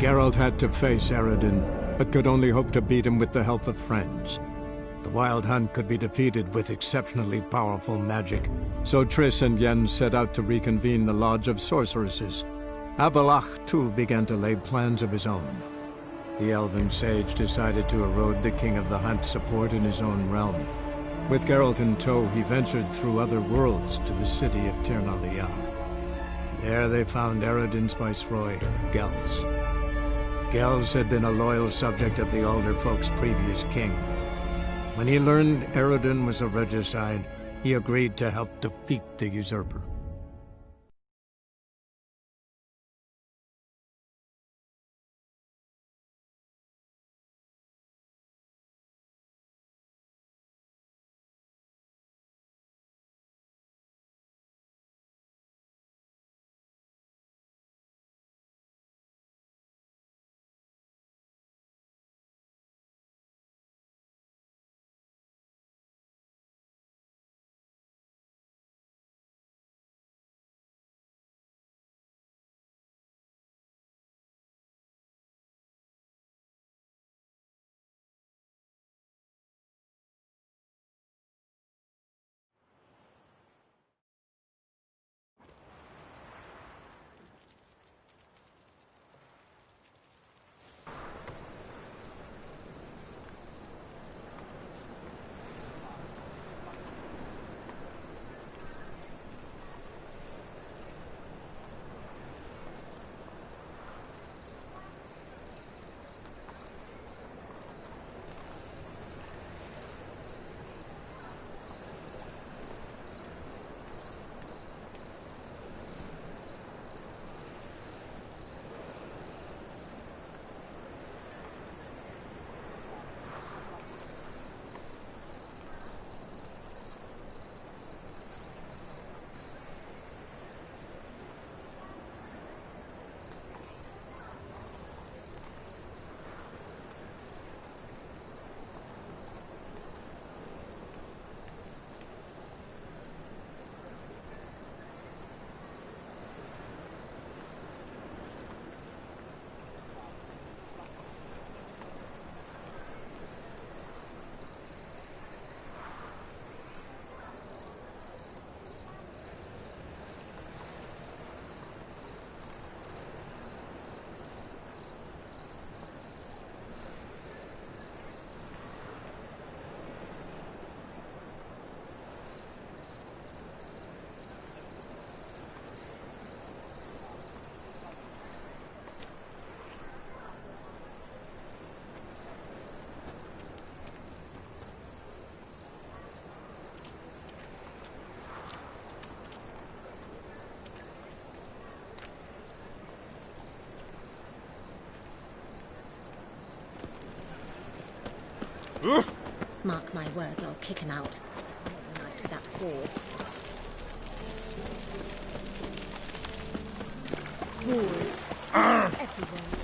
Geralt had to face Eredin, but could only hope to beat him with the help of friends. The Wild Hunt could be defeated with exceptionally powerful magic, so Triss and Yen set out to reconvene the Lodge of Sorceresses. Avallac'h, too, began to lay plans of his own. The elven sage decided to erode the King of the Hunt's support in his own realm. With Geralt in tow, he ventured through other worlds to the city of Tir na There they found Eredin's viceroy, Gels. Gels had been a loyal subject of the Alder Folk's previous king. When he learned Eredin was a regicide, he agreed to help defeat the usurper. Mark my words, I'll kick him out. Night with that whore. Whores. Whores everywhere.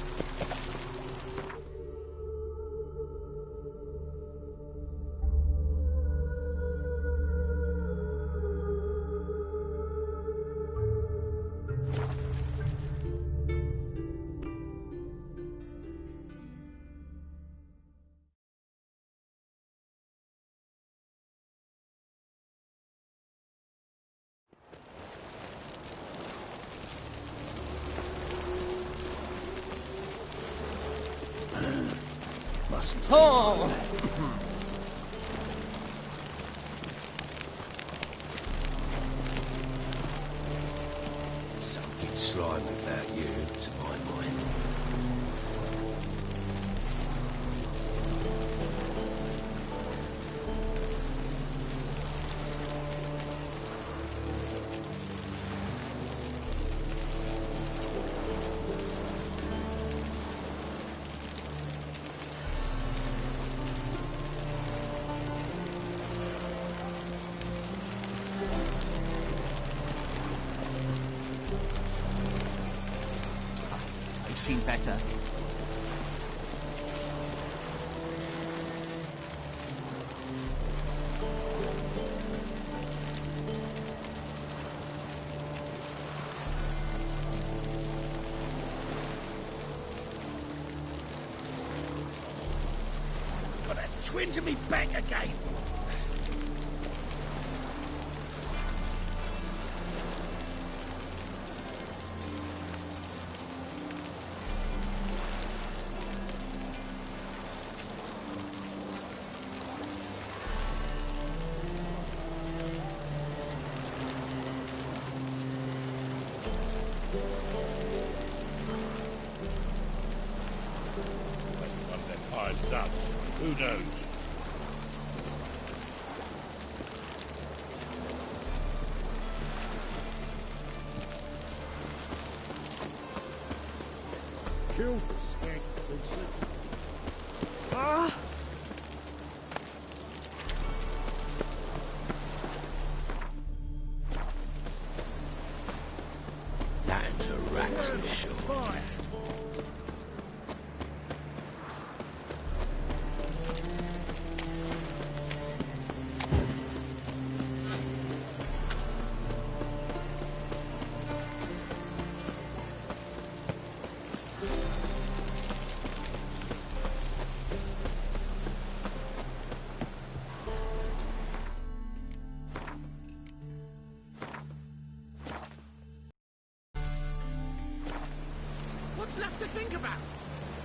Oh! Something slimy about you, to my mind. Seen better. twinge of me back again. Who knows? Kill the snake, Vincent. That's a rat for sure. Fire. What's left to think about?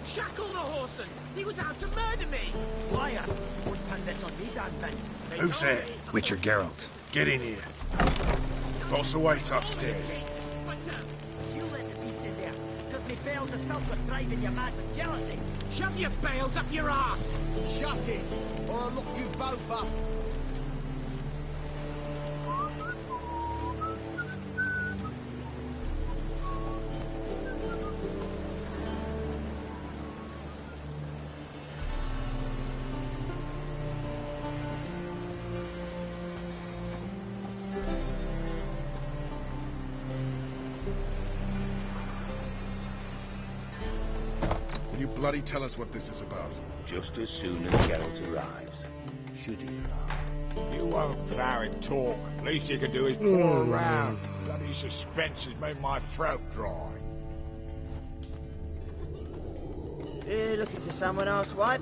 Shackle the horseman! He was out to murder me! Liar! Won't pin this on me, Dan thing. Who's there? Witcher Geralt. Get in here. Boss awaits upstairs. But, you let the beast in there, because me bells of sulphur driving you mad with jealousy. Shove your bales up your ass! Shut it, or I'll lock you both up. Will you bloody tell us what this is about? Just as soon as Geralt arrives. Should he arrive? You won't plough and talk. Least you can do is pour around. Bloody suspense has made my throat dry. You looking for someone else, what?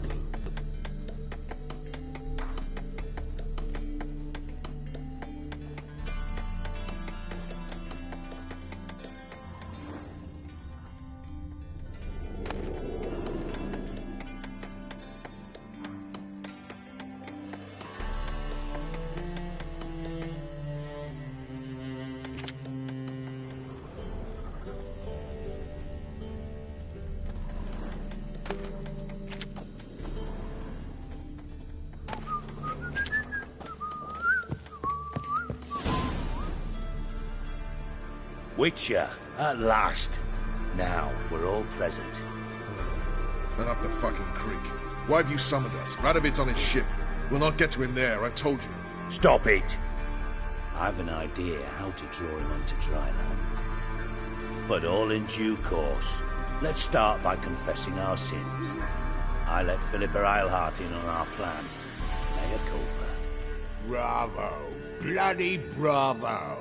Witcher, at last. Now, we're all present. And up the fucking creek. Why have you summoned us? Radovid's on his ship. We'll not get to him there, I told you. Stop it! I've an idea how to draw him onto dry land. But all in due course. Let's start by confessing our sins. I let Philippa Eilhart in on our plan. Mea culpa. Bravo. Bloody bravo.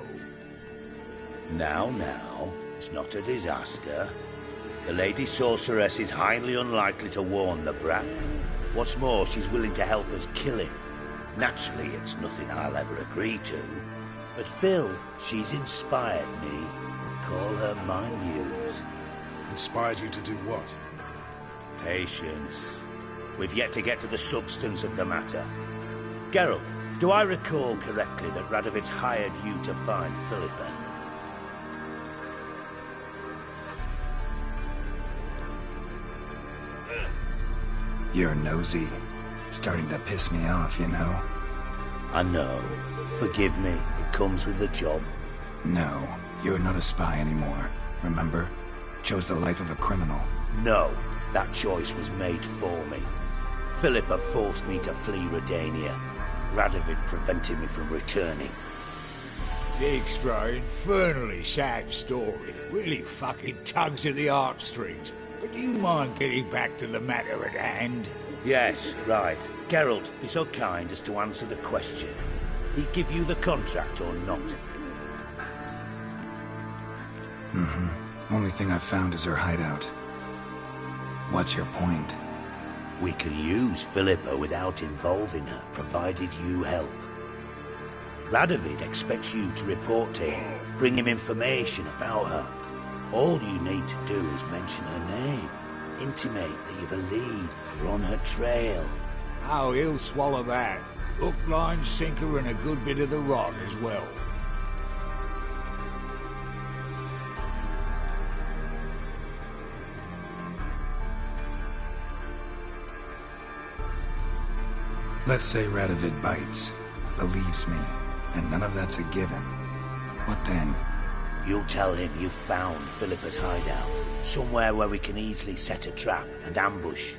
Now, it's not a disaster. The Lady Sorceress is highly unlikely to warn the brat. What's more, she's willing to help us kill him. Naturally, it's nothing I'll ever agree to. But Phil, she's inspired me. Call her my muse. Inspired you to do what? Patience. We've yet to get to the substance of the matter. Geralt, do I recall correctly that Radovid's hired you to find Philippa? You're nosy. Starting to piss me off, you know? I know. Forgive me. It comes with the job. No, you're not a spy anymore. Remember? Chose the life of a criminal. No. That choice was made for me. Philippa forced me to flee Redania. Radovid prevented me from returning. Extra infernally sad story. Really fucking tugs at the heartstrings. But do you mind getting back to the matter at hand? Yes, right. Geralt, be so kind as to answer the question. He give you the contract or not? Only thing I've found is her hideout. What's your point? We can use Philippa without involving her, provided you help. Radovid expects you to report to him, bring him information about her. All you need to do is mention her name, intimate that you've a lead, you're on her trail. Oh, he'll swallow that. Hook, line, sinker, and a good bit of the rod as well. Let's say Radovid bites, believes me, and none of that's a given. What then? You'll tell him you've found Philippa's hideout, somewhere where we can easily set a trap and ambush.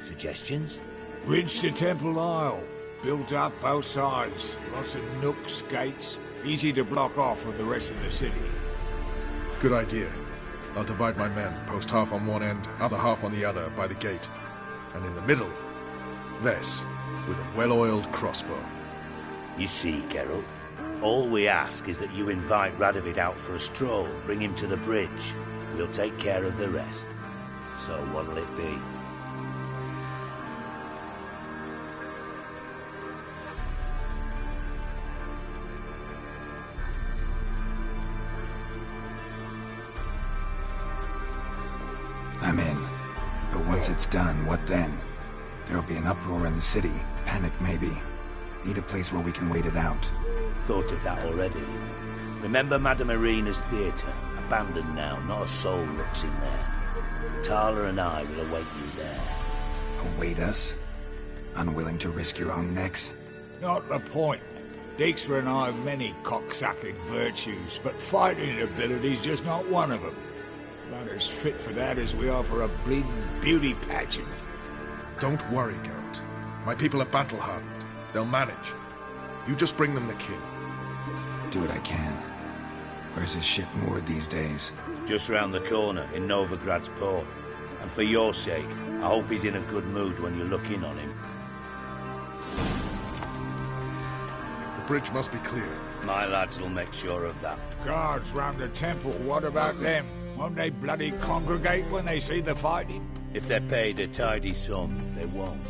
Suggestions? Bridge to Temple Isle. Built up both sides. Lots of nooks, gates. Easy to block off from the rest of the city. Good idea. I'll divide my men, post half on one end, other half on the other, by the gate. And in the middle, Vess, with a well-oiled crossbow. You see, Geralt, all we ask is that you invite Radovid out for a stroll, bring him to the bridge. We'll take care of the rest. So what'll it be? I'm in. But once it's done, what then? There'll be an uproar in the city. Panic, maybe. Need a place where we can wait it out. Thought of that already. Remember Madame Irina's theatre? Abandoned now, not a soul looks in there. Tala and I will await you there. Await us? Unwilling to risk your own necks? Not the point. Dijkstra and I have many cocksucking virtues, but fighting ability's just not one of them. Not as fit for that as we are for a bleeding beauty pageant. Don't worry, Geralt. My people are battle-hardened. They'll manage. You just bring them the king. Do what I can. Where's his ship moored these days? Just round the corner, in Novigrad's port. And for your sake, I hope he's in a good mood when you look in on him. The bridge must be clear. My lads will make sure of that. Guards round the temple, what about them? Won't they bloody congregate when they see the fighting? If they're paid a tidy sum, they won't.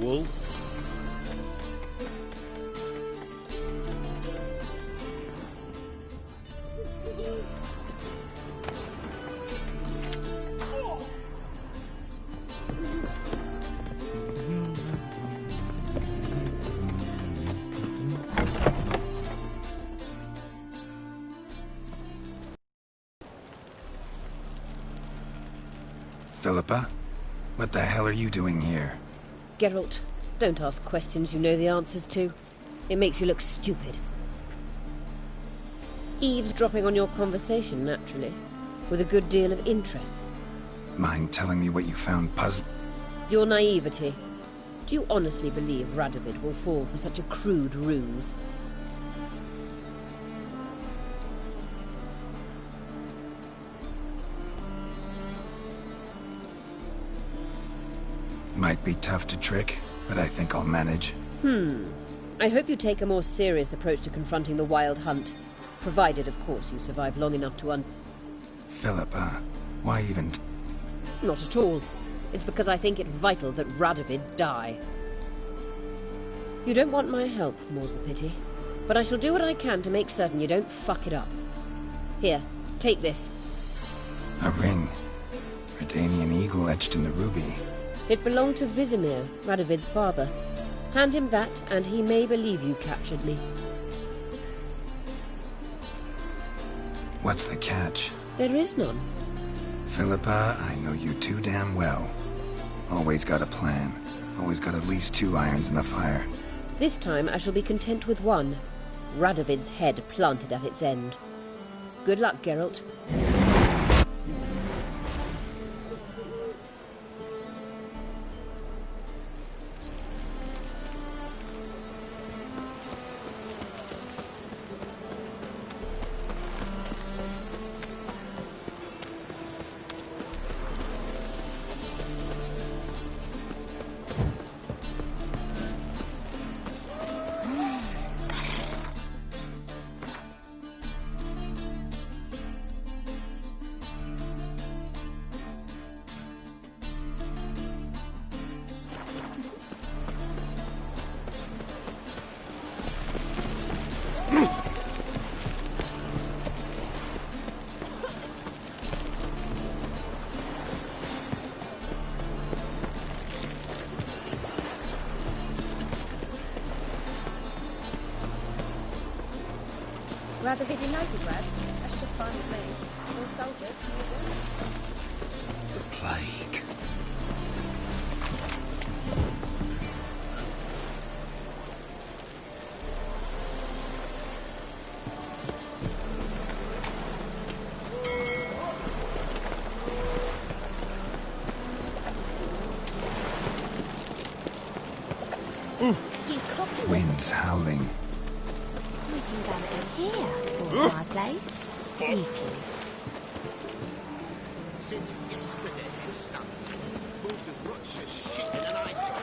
wool. Philippa? What the hell are you doing here? Geralt, don't ask questions you know the answers to. It makes you look stupid. Eavesdropping on your conversation, naturally, with a good deal of interest. Mind telling me what you found Your naivety. Do you honestly believe Radovid will fall for such a crude ruse? Might be tough to trick, but I think I'll manage. I hope you take a more serious approach to confronting the Wild Hunt. Provided, of course, you survive long enough to Philippa, why even... Not at all. It's because I think it vital that Radovid die. You don't want my help, more's the pity. But I shall do what I can to make certain you don't fuck it up. Here, take this. A ring. Redanian eagle etched in the ruby. It belonged to Vizimir, Radovid's father. Hand him that, and he may believe you captured me. What's the catch? There is none. Philippa, I know you too damn well. Always got a plan. Always got at least 2 irons in the fire. This time I shall be content with one. Radovid's head planted at its end. Good luck, Geralt. Radovid United, Rad. That's just fine with me. More soldiers, more The plague. Wind's howling. We can go in here, or my place. You choose. Since yesterday, and stuff. Moved as much as shit in an eyesore.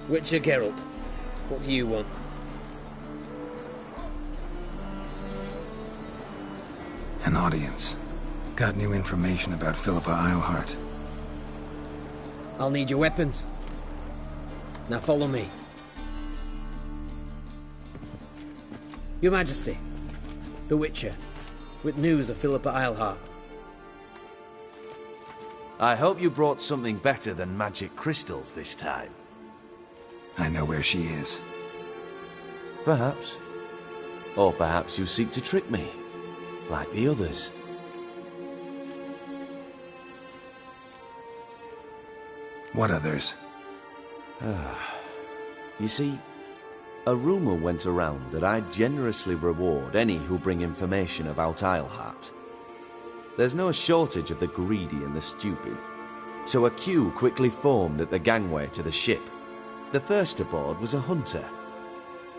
Witcher Geralt, what do you want? An audience. Got new information about Philippa Eilhart. I'll need your weapons. Now follow me. Your Majesty, the Witcher, with news of Philippa Eilhart. I hope you brought something better than magic crystals this time. I know where she is. Perhaps. Or perhaps you seek to trick me, like the others. What others? You see, a rumor went around that I generously reward any who bring information about Eilhart. There's no shortage of the greedy and the stupid, so a queue quickly formed at the gangway to the ship. The first aboard was a hunter.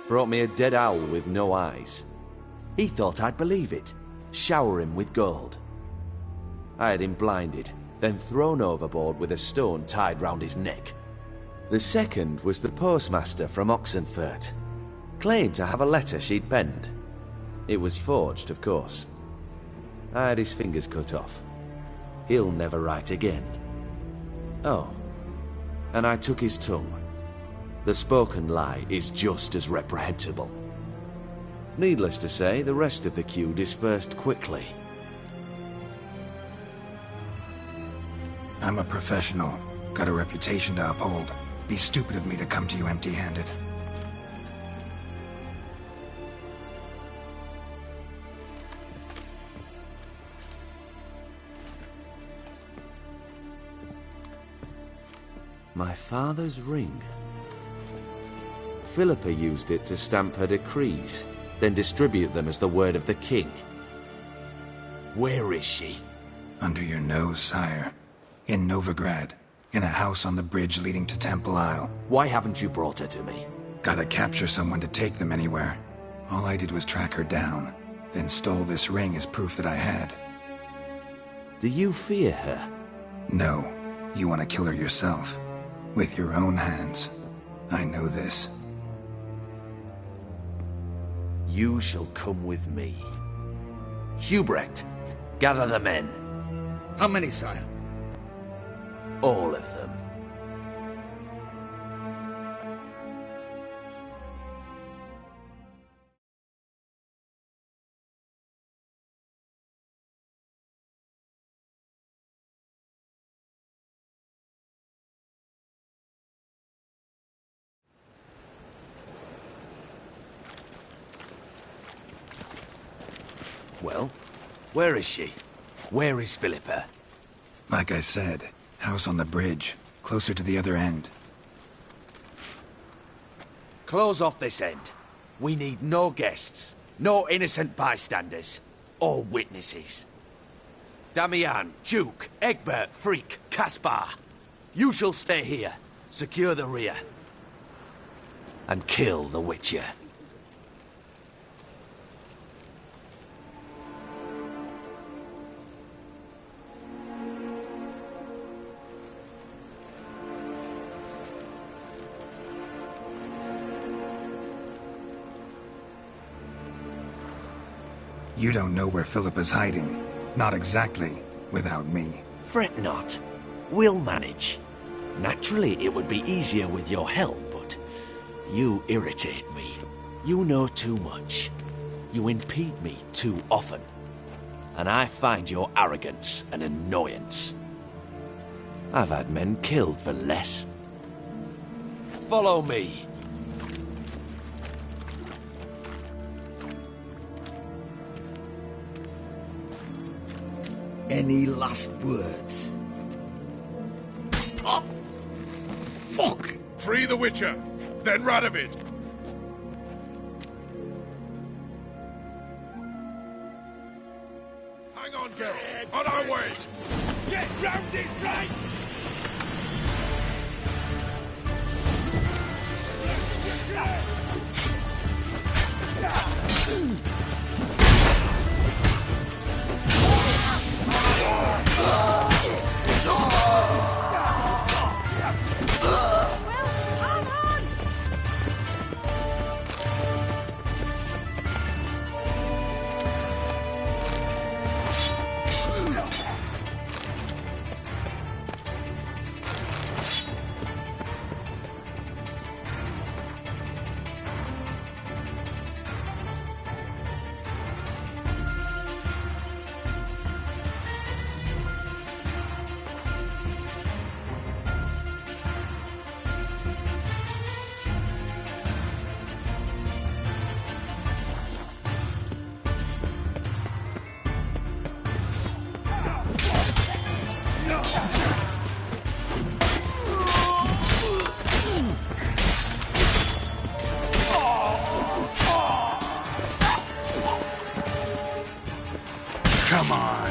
Brought me a dead owl with no eyes. He thought I'd believe it, shower him with gold. I had him blinded, then thrown overboard with a stone tied round his neck. The second was the postmaster from Oxenfurt. Claimed to have a letter she'd penned. It was forged, of course. I had his fingers cut off. He'll never write again. Oh, and I took his tongue. The spoken lie is just as reprehensible. Needless to say, the rest of the queue dispersed quickly. I'm a professional. Got a reputation to uphold. Be stupid of me to come to you empty-handed. My father's ring. Philippa used it to stamp her decrees, then distribute them as the word of the king. Where is she? Under your nose, sire. In Novigrad. In a house on the bridge leading to Temple Isle. Why haven't you brought her to me? Gotta capture someone to take them anywhere. All I did was track her down, then stole this ring as proof that I had. Do you fear her? No. You want to kill her yourself. With your own hands. I know this. You shall come with me. Hubrecht, gather the men. How many, sire? All of them. Well, where is she? Where is Philippa? Like I said, house on the bridge, closer to the other end. Close off this end. We need no guests, no innocent bystanders, or witnesses. Damian, Duke, Egbert, Freak, Caspar. You shall stay here, secure the rear, and kill the Witcher. You don't know where Philippa's hiding. Not exactly, without me. Fret not. We'll manage. Naturally, it would be easier with your help, but you irritate me. You know too much. You impede me too often. And I find your arrogance an annoyance. I've had men killed for less. Follow me. Any last words? Oh, fuck! Free the Witcher, then Radovid. Hang on, Geralt. On our way. Get round this right! Come on.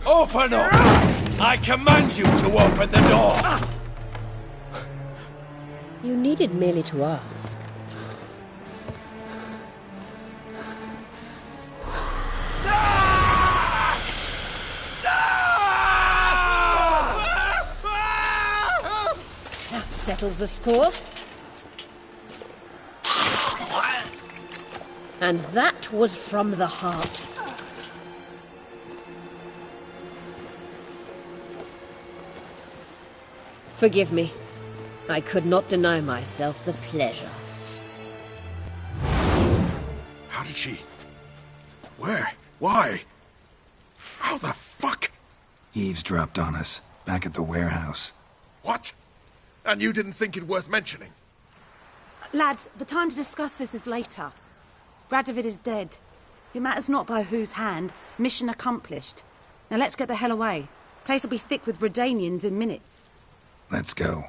Open up! I command you to open the door! You needed merely to ask. That settles the score. And that was from the heart. Forgive me. I could not deny myself the pleasure. How did she... Where? Why? How the fuck? Eavesdropped on us, back at the warehouse. What? And you didn't think it worth mentioning? Lads, the time to discuss this is later. Radovid is dead. It matters not by whose hand. Mission accomplished. Now let's get the hell away. Place will be thick with Redanians in minutes. Let's go.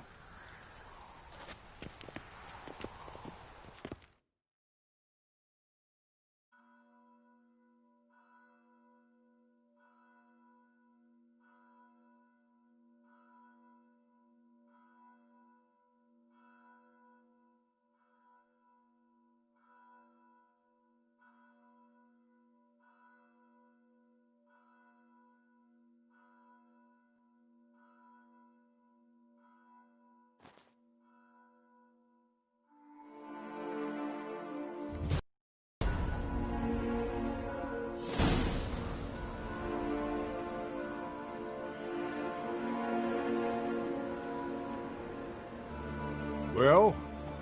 Well,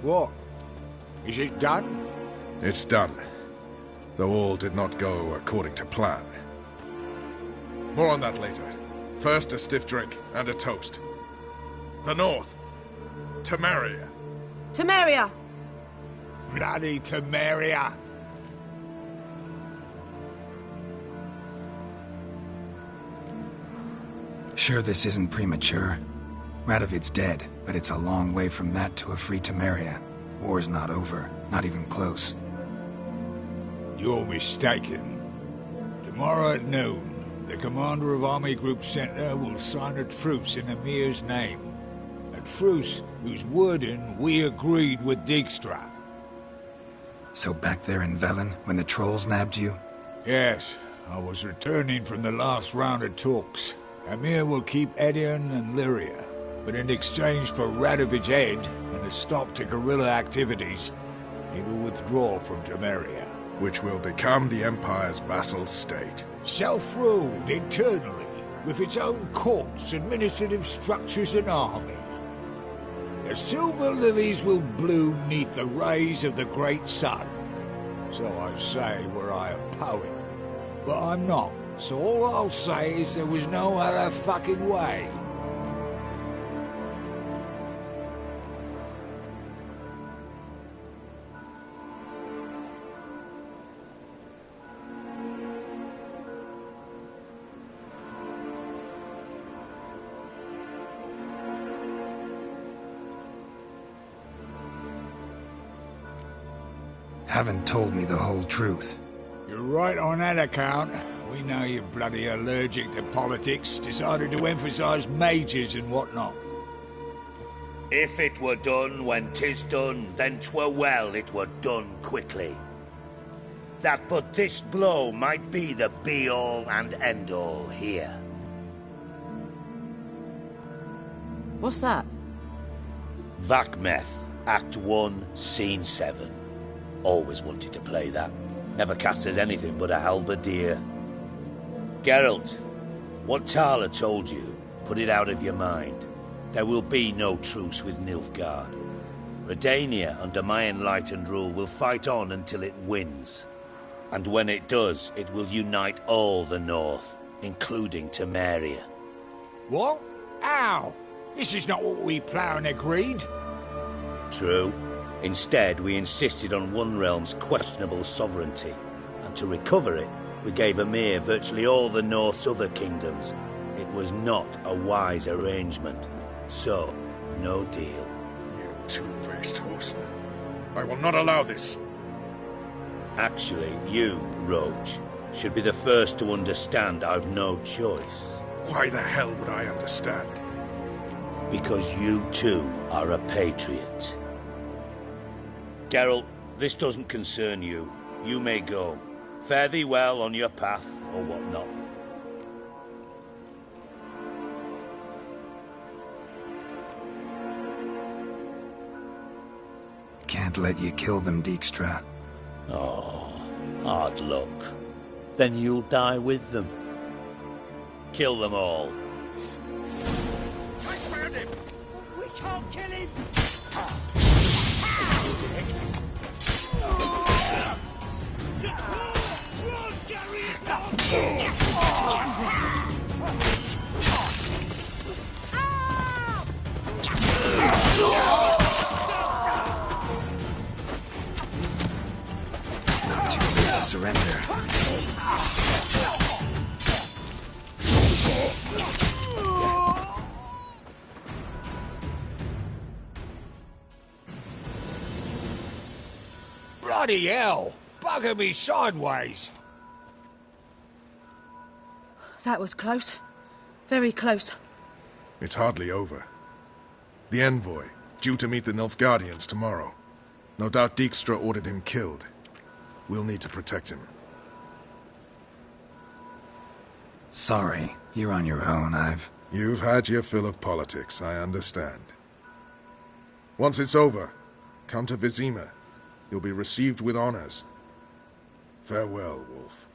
what? Is it done? It's done. Though all did not go according to plan. More on that later. First, a stiff drink and a toast. The North. Temeria. Temeria! Bloody Temeria! Sure this isn't premature? Radovid's dead, but it's a long way from that to a free Temeria. War's not over, not even close. You're mistaken. Tomorrow at noon, the commander of Army Group Center will sign a truce in Emir's name. A truce whose wording we agreed with Dijkstra. So back there in Velen, when the trolls nabbed you? Yes, I was returning from the last round of talks. Emir will keep Edion and Lyria, but in exchange for Radovid's head and a stop to guerrilla activities, he will withdraw from Temeria. Which will become the Empire's vassal state. Self-ruled internally, with its own courts, administrative structures and army. The silver lilies will bloom neath the rays of the great sun. So I say were I a poet. But I'm not, so all I'll say is there was no other fucking way. Haven't told me the whole truth. You're right on that account. We know you're bloody allergic to politics, decided to emphasize majors and whatnot. If it were done when 'tis done, then 'twere well it were done quickly. That but this blow might be the be-all and end-all here. What's that? Vakmeth, Act 1, Scene 7. Always wanted to play that. Never cast as anything but a halberdier. Geralt, what Tala told you, put it out of your mind. There will be no truce with Nilfgaard. Redania, under my enlightened rule, will fight on until it wins. And when it does, it will unite all the North, including Temeria. What? How? This is not what we plowing agreed. True. Instead, we insisted on one realm's questionable sovereignty, and to recover it, we gave Emir virtually all the North's other kingdoms. It was not a wise arrangement. So, no deal. You two-faced horse. I will not allow this. Actually, you, Roach, should be the first to understand I've no choice. Why the hell would I understand? Because you too are a patriot. Geralt, this doesn't concern you. You may go. Fare thee well on your path, or whatnot. Can't let you kill them, Dijkstra. Oh, hard luck. Then you'll die with them. Kill them all. I found him! We can't kill him! Hexes. Not too late to surrender. Bloody hell! Bugger me sideways! That was close. Very close. It's hardly over. The envoy, due to meet the Nilfgaardians tomorrow. No doubt Dijkstra ordered him killed. We'll need to protect him. Sorry, you're on your own. You've had your fill of politics, I understand. Once it's over, come to Vizima. You'll be received with honors. Farewell, Wolf.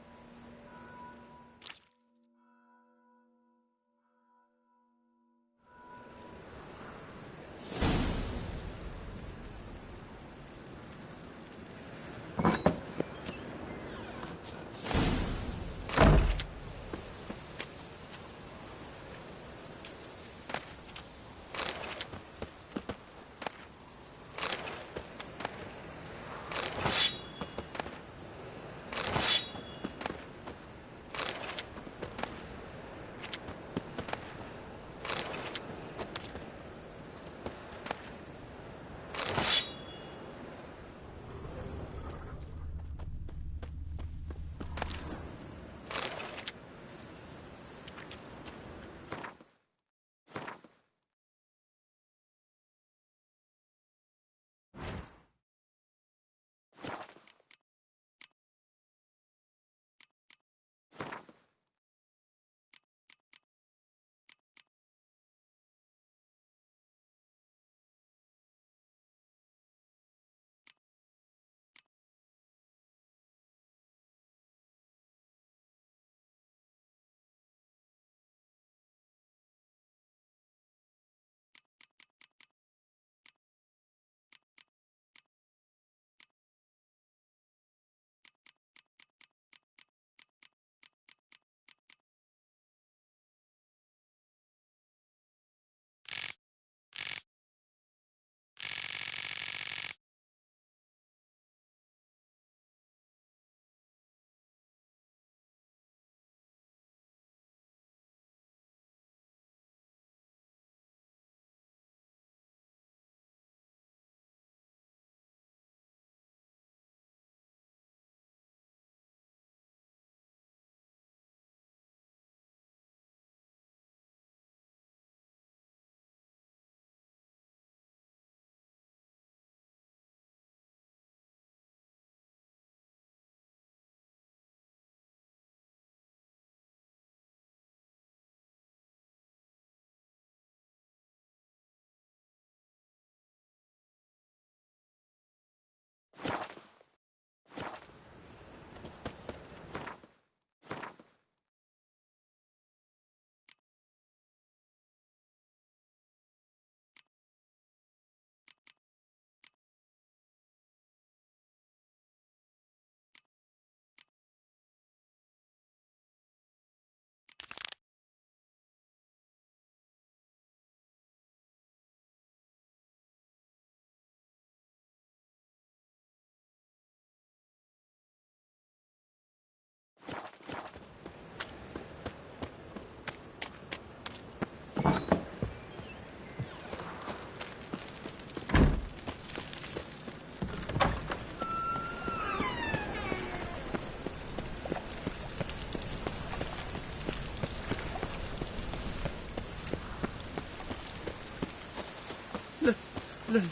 Let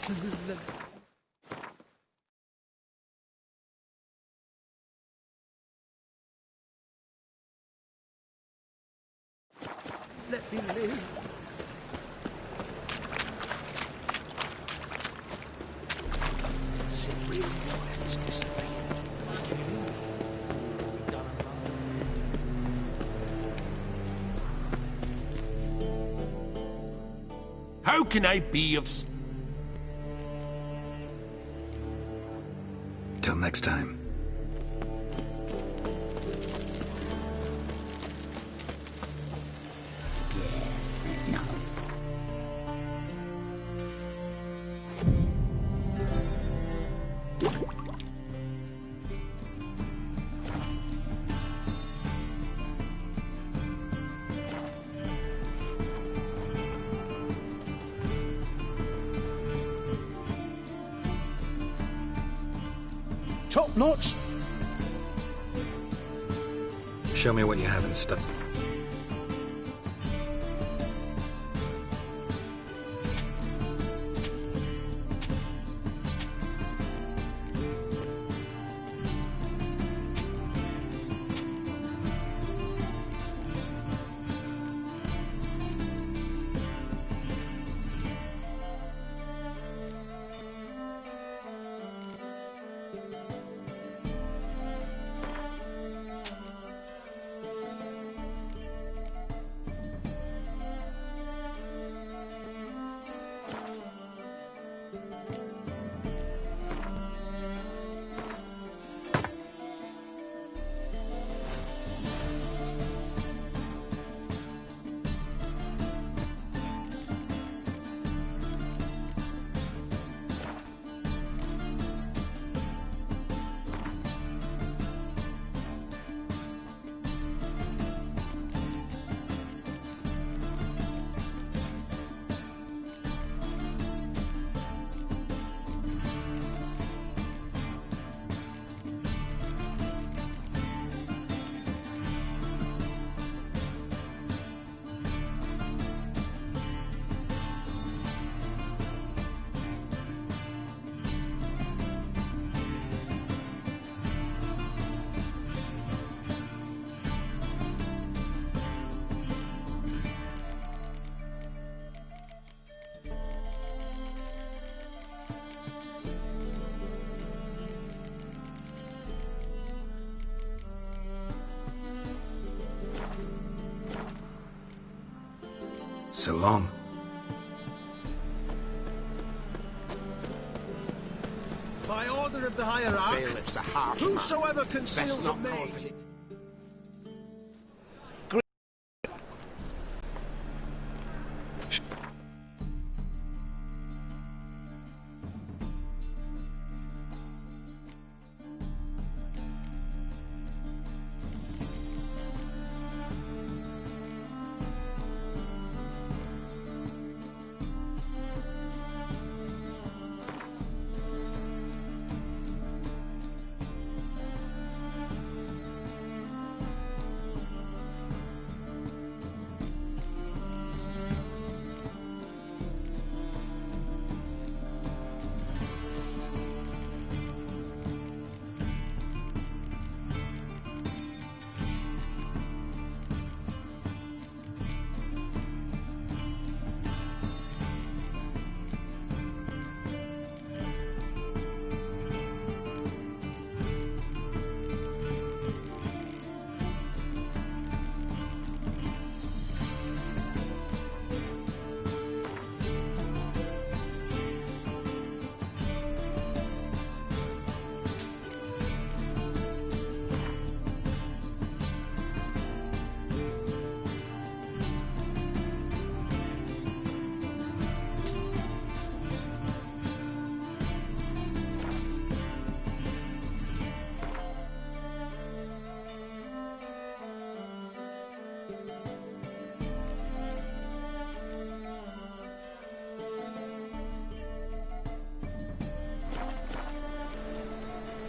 me live. Cyprian Warren's disappeared. We've done him wrong. How can I be of... Till next time. Top notch. Show me what you have in stock. So long. By order of the hierarch, Bailiff's a harsh whosoever man. conceals Best a not cause mage... it.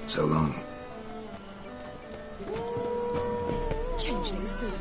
So long. Changeling freak.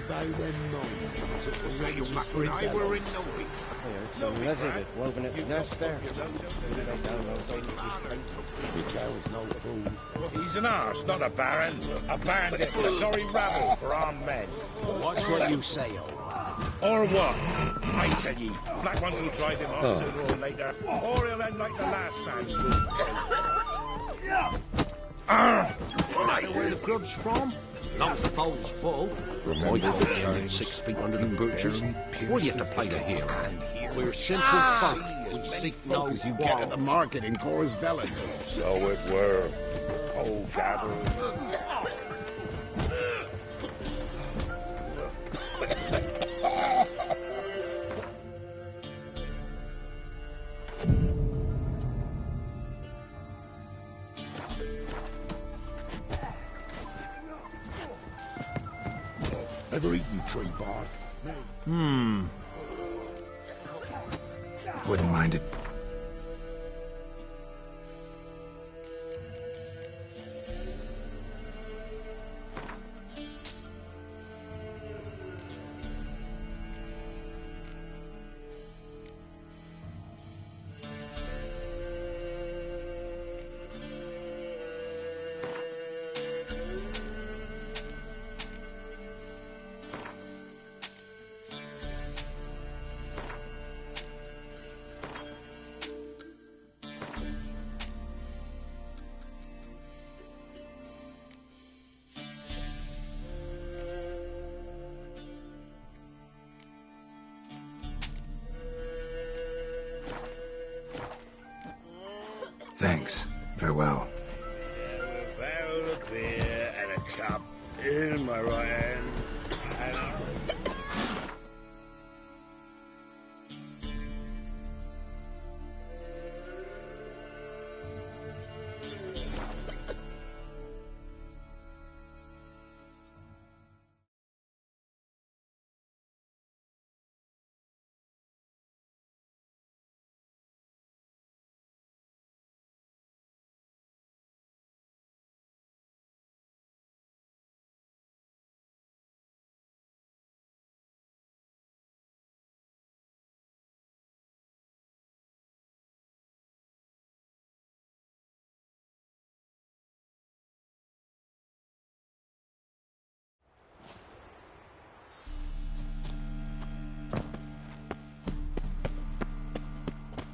day them mines took the Say you wages back free when I fellows. were in Novi. Yeah, it's a lizard that woven its nest there. Miguel's no fool. He's an arse, not a baron. A bandit with sorry rabble for armed men. Watch what you say, old. Or what? I tell ye, black ones will drive him off sooner or later, or he'll end like the last man you No matter where the grub's from, as long as the bowl's full. Reminded the turning 6 feet under the butchers. Why do you have to play the hero? We're simple folk. We seek no You get at the market in Coors Velen. So it were. Oh, gatherers. Ever eaten tree bark? Wouldn't mind it. Thanks. Farewell. A barrel of beer and a cup in my right hand. And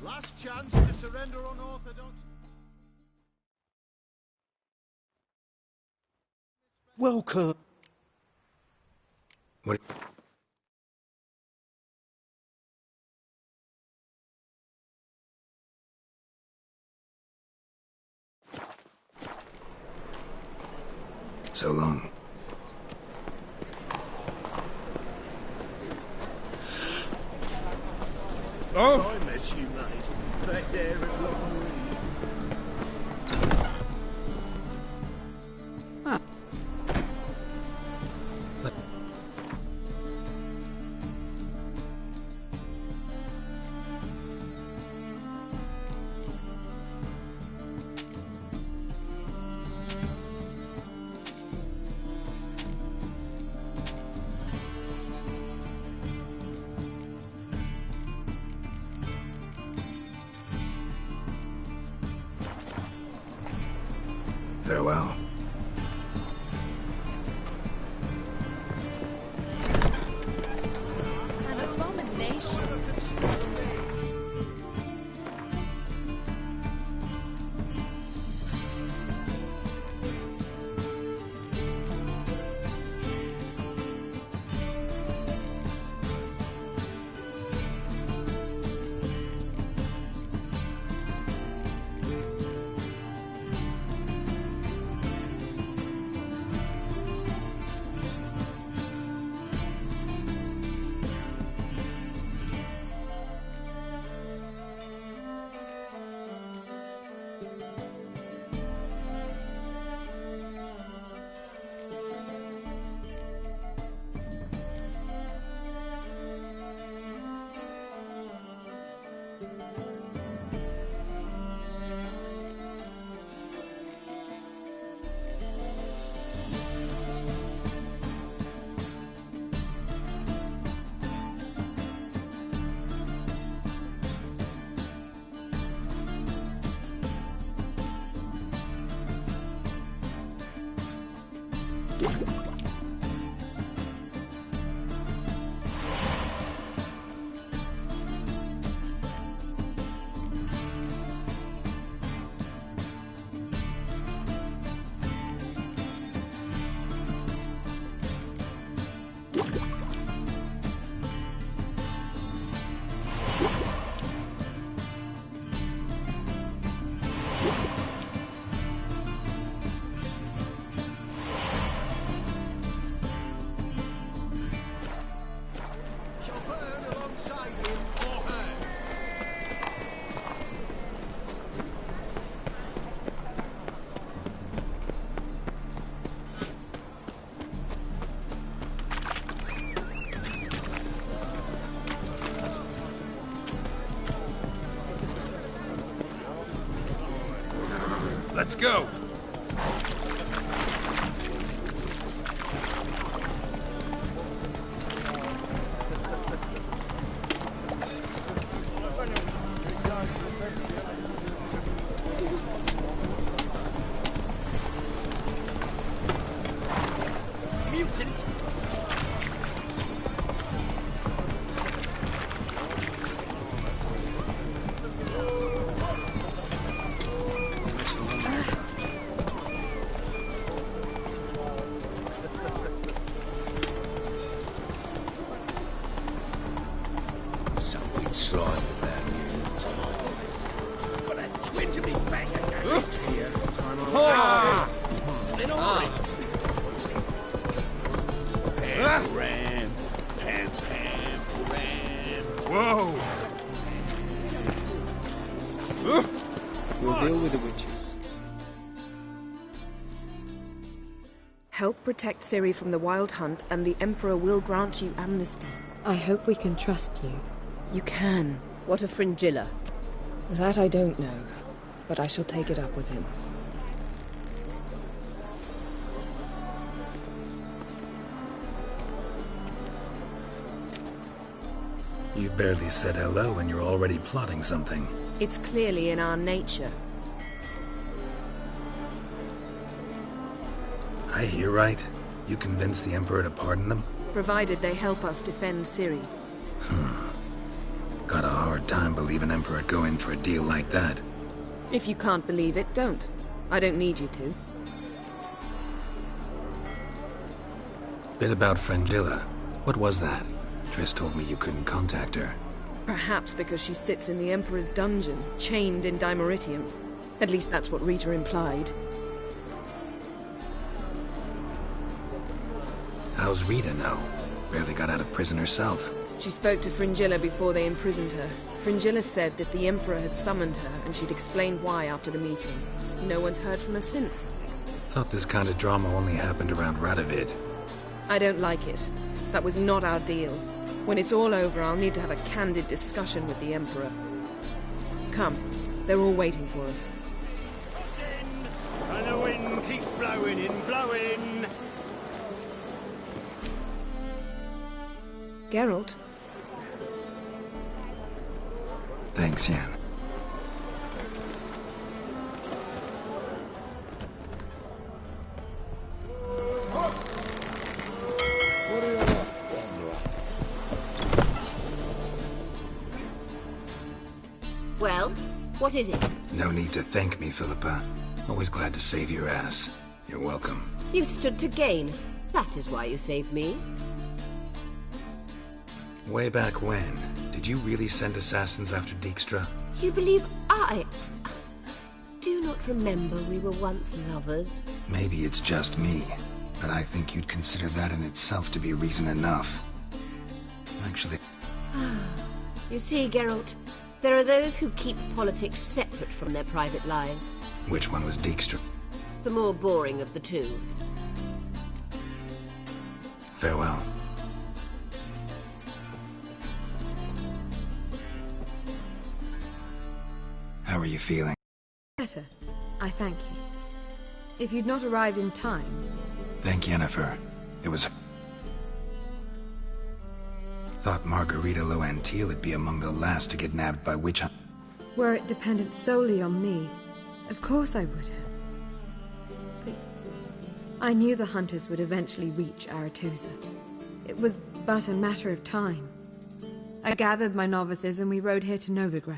Last chance to surrender unorthodox. Welcome. What? So long. oh, I met you, mate. Back there at Long Farewell. An abomination. Let's go! Mutant! Something slimy about you. Got a twinge of me back again. It's here. In order. Pam, ram. Pam, pam, ram. Whoa! We'll deal with the witches. Help protect Ciri from the Wild Hunt, and the Emperor will grant you amnesty. I hope we can trust you. You can. What of Fringilla? That I don't know, but I shall take it up with him. You barely said hello and you're already plotting something. It's clearly in our nature. I hear right. You convinced the Emperor to pardon them? Provided they help us defend Ciri. Got a hard time believing Emperor'd go in for a deal like that. If you can't believe it, don't. I don't need you to. Bit about Fringilla. What was that? Triss told me you couldn't contact her. Perhaps because she sits in the Emperor's dungeon, chained in Dimeritium. At least that's what Rita implied. How's Rita know? Barely got out of prison herself. She spoke to Fringilla before they imprisoned her. Fringilla said that the Emperor had summoned her, and she'd explained why after the meeting. No one's heard from her since. Thought this kind of drama only happened around Radovid. I don't like it. That was not our deal. When it's all over, I'll need to have a candid discussion with the Emperor. Come. They're all waiting for us. And the wind keeps blowing and blowing. Geralt? Thanks, Yen. Well, what is it? No need to thank me, Philippa. Always glad to save your ass. You're welcome. You stood to gain. That is why you saved me. Way back when, did you really send assassins after Dijkstra? You believe I do not remember we were once lovers? Maybe it's just me, but I think you'd consider that in itself to be reason enough. Actually... You see, Geralt, there are those who keep politics separate from their private lives. Which one was Dijkstra? The more boring of the two. Farewell. How are you feeling? Better. I thank you. If you'd not arrived in time... Thank Yennefer. It was... Thought Margarita Loantil would be among the last to get nabbed by witch hunt. Were it dependent solely on me, of course I would have. But I knew the hunters would eventually reach Aretusa. It was but a matter of time. I gathered my novices and we rode here to Novigrad.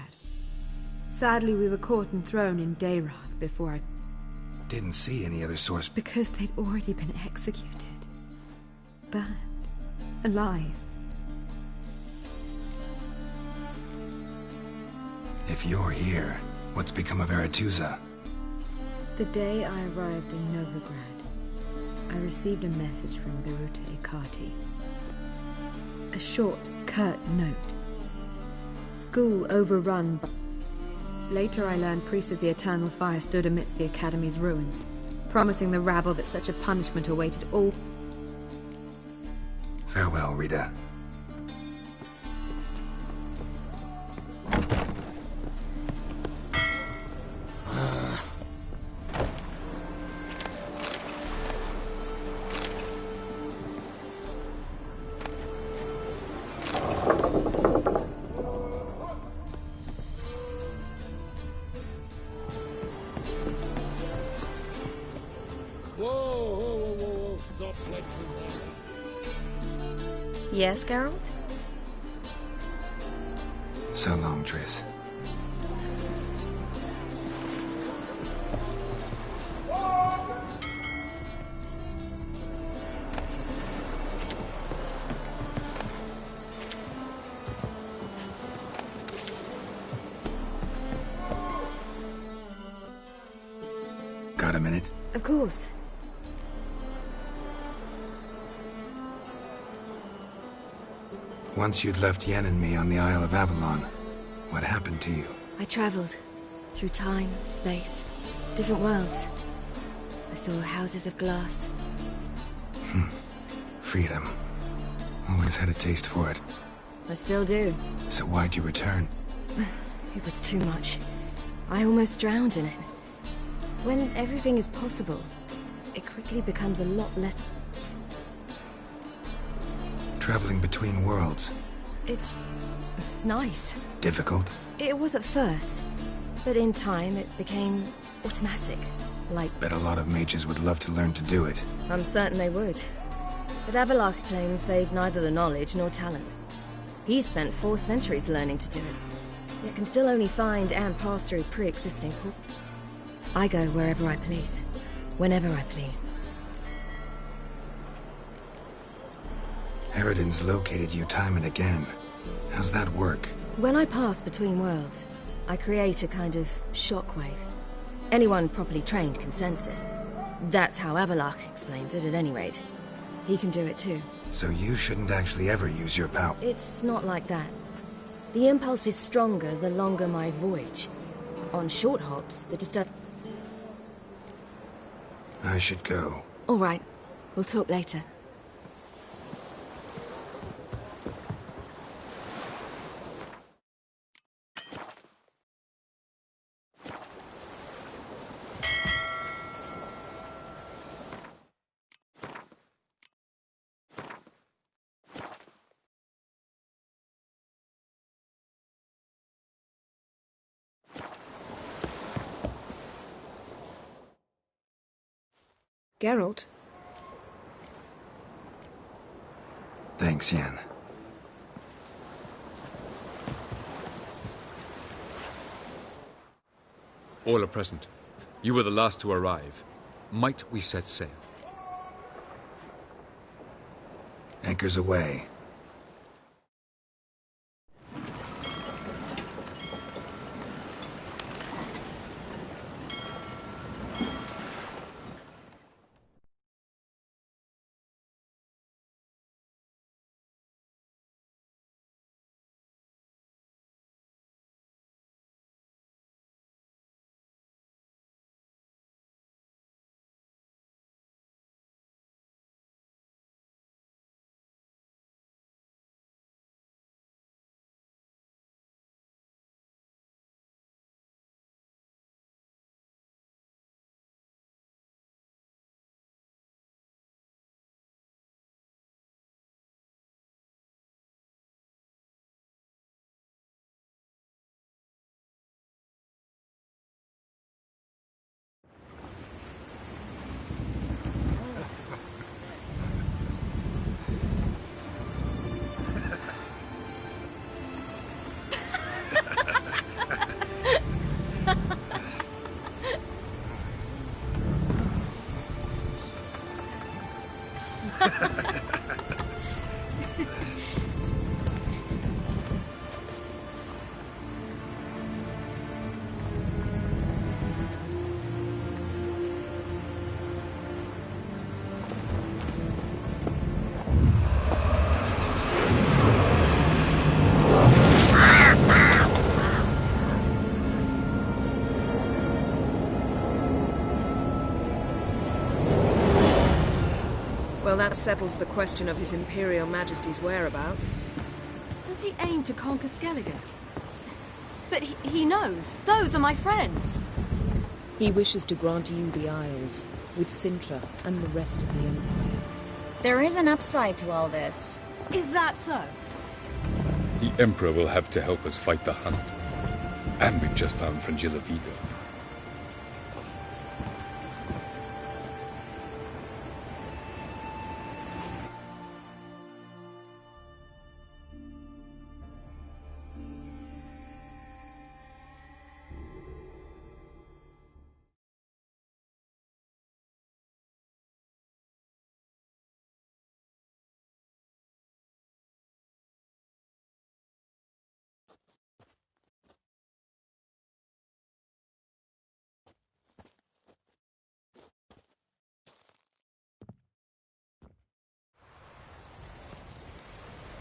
Sadly, we were caught and thrown in Dayrog before I... Didn't see any other source. Because they'd already been executed. Burned. Alive. If you're here, what's become of Aretusa? The day I arrived in Novigrad, I received a message from Garute Kati. A short, curt note. School overrun by... Later I learned priests of the Eternal Fire stood amidst the Academy's ruins, promising the rabble that such a punishment awaited all... Farewell, Rita. Whoa, stop flexing that. Yes, Geralt? So long, Triss. Got a minute? Of course. Once you'd left Yen and me on the Isle of Avalon, what happened to you? I traveled through time, space, different worlds. I saw houses of glass. Freedom. Always had a taste for it. I still do. So why'd you return? It was too much. I almost drowned in it. When everything is possible, it quickly becomes a lot less... Traveling between worlds. It's... nice. Difficult? It was at first, but in time it became automatic. Like... Bet a lot of mages would love to learn to do it. I'm certain they would. But Avalok claims they've neither the knowledge nor talent. He spent 4 centuries learning to do it, yet can still only find and pass through pre-existing portals. I go wherever I please, whenever I please. Eridan's located you time and again. How's that work? When I pass between worlds, I create a kind of shockwave. Anyone properly trained can sense it. That's how Avalok explains it, at any rate. He can do it too. So you shouldn't actually ever use your power. It's not like that. The impulse is stronger the longer my voyage. On short hops, the disturb... I should go. All right. We'll talk later. Geralt? Thanks, Yen. All are present. You were the last to arrive. Might we set sail? Anchors away. That settles the question of His Imperial Majesty's whereabouts. Does he aim to conquer Skellige? But he knows. Those are my friends. He wishes to grant you the Isles, with Sintra and the rest of the Empire. There is an upside to all this. Is that so? The Emperor will have to help us fight the Hunt. And we've just found Fringilla Vigo.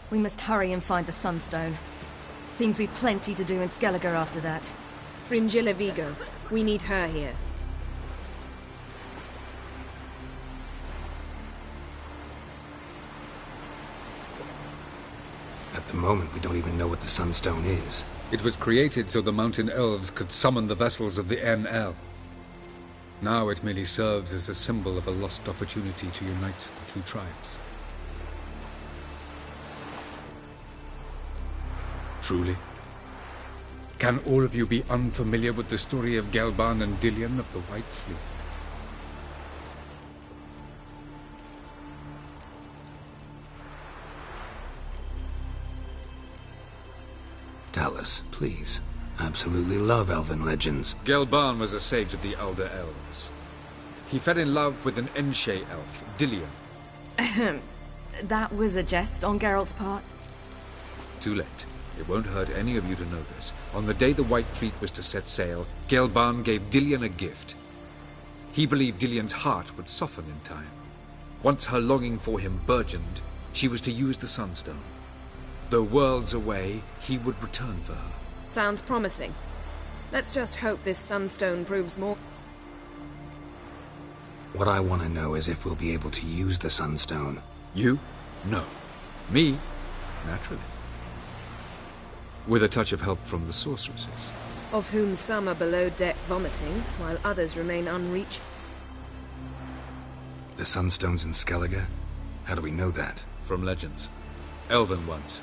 We must hurry and find the Sunstone. Seems we've plenty to do in Skellige after that. Fringilla Vigo. We need her here. At the moment, we don't even know what the Sunstone is. It was created so the Mountain Elves could summon the vessels of the NL. Now it merely serves as a symbol of a lost opportunity to unite the two tribes. Truly? Can all of you be unfamiliar with the story of Gelban and Dillion of the White Fleet? Tell us, please. Absolutely love elven legends. Gelban was a sage of the Elder Elves. He fell in love with an Enshe elf, Dillion. That was a jest on Geralt's part? Too late. It won't hurt any of you to know this. On the day the White Fleet was to set sail, Gelban gave Dillion a gift. He believed Dillion's heart would soften in time. Once her longing for him burgeoned, she was to use the Sunstone. Though worlds away, he would return for her. Sounds promising. Let's just hope this Sunstone proves more. What I want to know is if we'll be able to use the Sunstone. You? No. Me? Naturally. With a touch of help from the sorceresses. Of whom some are below deck vomiting, while others remain unreached. The Sunstone's in Skellige? How do we know that? From legends. Elven ones.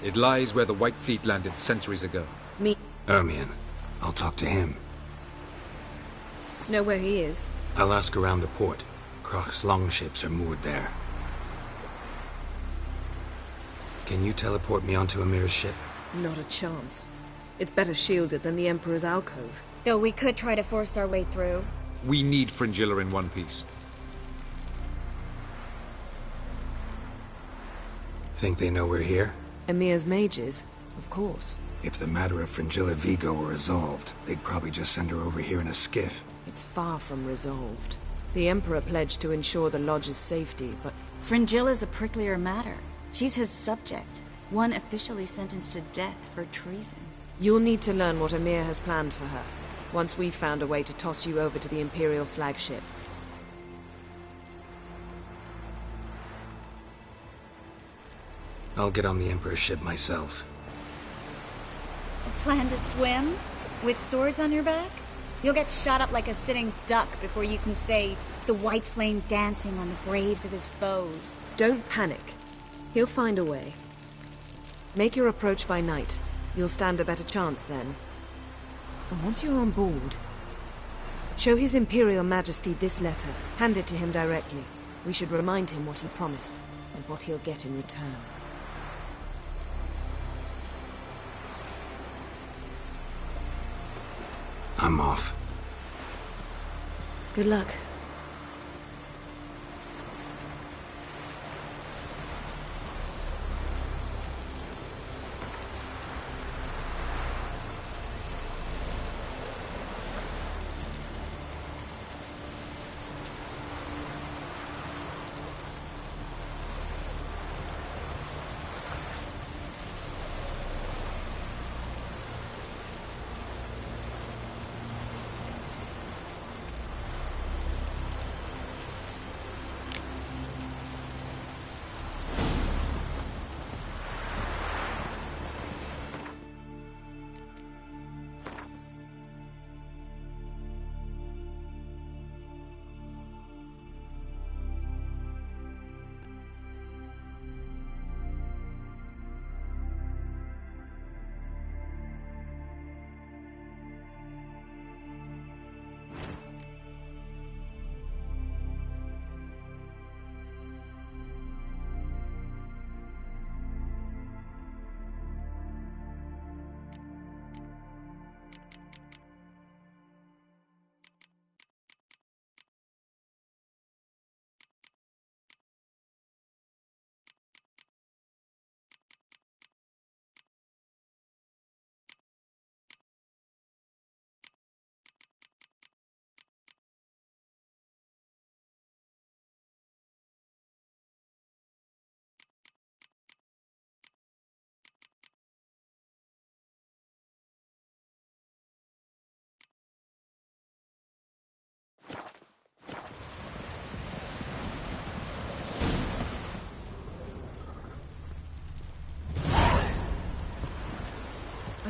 It lies where the White Fleet landed centuries ago. Me? Ermion. I'll talk to him. Know where he is? I'll ask around the port. Krach's longships are moored there. Can you teleport me onto Amir's ship? Not a chance. It's better shielded than the Emperor's alcove. Though we could try to force our way through. We need Fringilla in one piece. Think they know we're here? Emir's mages, of course. If the matter of Fringilla Vigo were resolved, they'd probably just send her over here in a skiff. It's far from resolved. The Emperor pledged to ensure the Lodge's safety, but... Fringilla's a pricklier matter. She's his subject. One officially sentenced to death for treason. You'll need to learn what Emir has planned for her, once we've found a way to toss you over to the Imperial flagship. I'll get on the Emperor's ship myself. Plan to swim? With swords on your back? You'll get shot up like a sitting duck before you can say the white flame dancing on the graves of his foes. Don't panic. He'll find a way. Make your approach by night. You'll stand a better chance then. And once you're on board, show His Imperial Majesty this letter. Hand it to him directly. We should remind him what he promised, and what he'll get in return. I'm off. Good luck.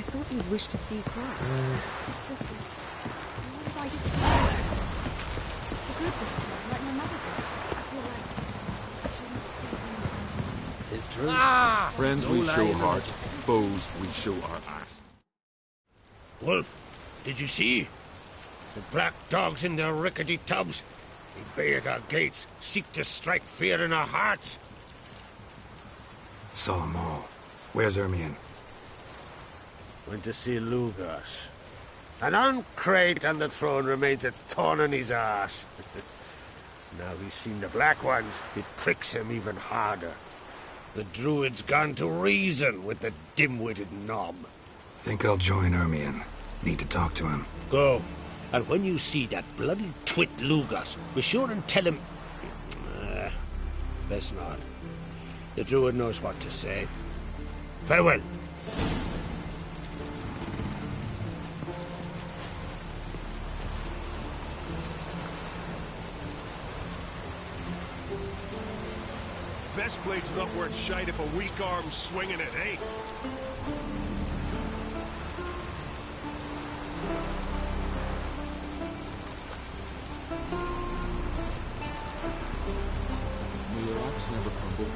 thought you'd wish to see cry. It's just that... What if I disappointed? For good this time, like my mother did. I feel like I shouldn't see him. Tis true. Friends we show heart, foes we show our ass. Wolf, did you see? The black dogs in their rickety tubs. They bay at our gates, seek to strike fear in our hearts. Saw 'em all. Where's Ermion? Went to see Lugas. An uncrate on the throne remains a thorn in his ass. Now he's seen the Black Ones, it pricks him even harder. The Druid's gone to reason with the dim-witted knob. Think I'll join Ermion. Need to talk to him. Go. And when you see that bloody twit Lugas, be sure and tell him... best not. The Druid knows what to say. Farewell. Best blade's not worth shite if a weak arm's swinging it, eh? May your axe never crumble.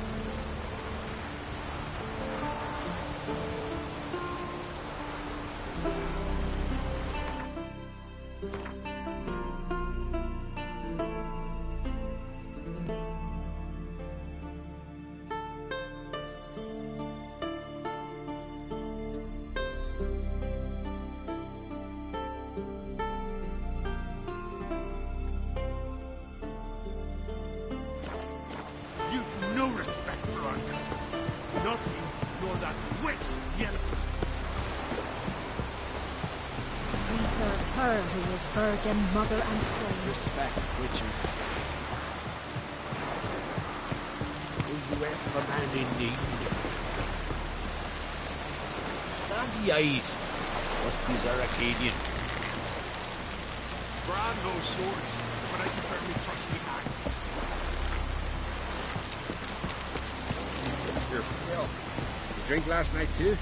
You've no respect for our customs. Not you, nor that witch, Yennefer. We serve her who is virgin, mother, and queen. Respect, Witcher. Will you help a man in need? Slanty-eyed. Must be Zaracadian. Bran knows swords, but I prefer me trusty axe. Here, Bill. You drink last night too?